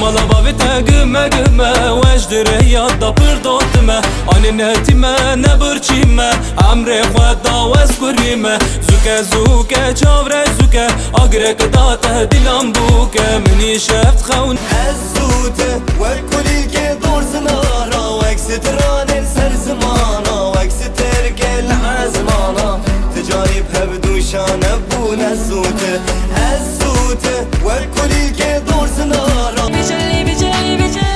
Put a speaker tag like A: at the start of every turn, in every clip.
A: مالا باویتا گمه گمه وجد ریاد پر داتمه آنی نتیمه نبرچیمه امر خود داوز کریمه زوکه زوکه چاوره زوکه آگره کداته دیلم بوکه منی شفت خون
B: الزوته وكلي كي دور زنارا واكستران سر زمانا واكستر العزمانا تجارب هبدو شان ابون الزوته الزوته وكلي كي دور زنارا
C: بجلي بجلي بجلي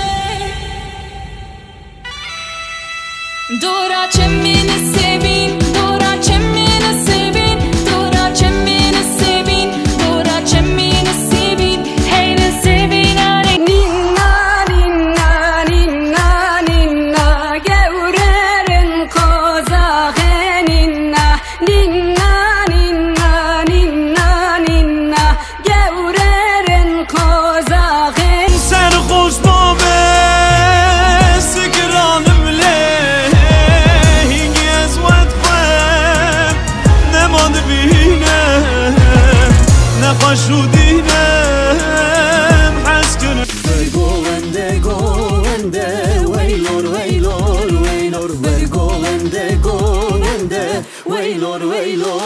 C: دورا çemmeni sevin Dora çemmeni sevin Dora çemmeni sevin Dora çemmeni sevin Heyne sevin Ninna ninna ninna ninna Gevrerin kozağı ninna Ninna ninna ninna ninna Gevrerin kozağı
A: سرخوش بابه سکرانم له گزوت خود نماند بینه نخوشو دینم حس کنم
B: Go and waylor waylor waylor go and waylor waylor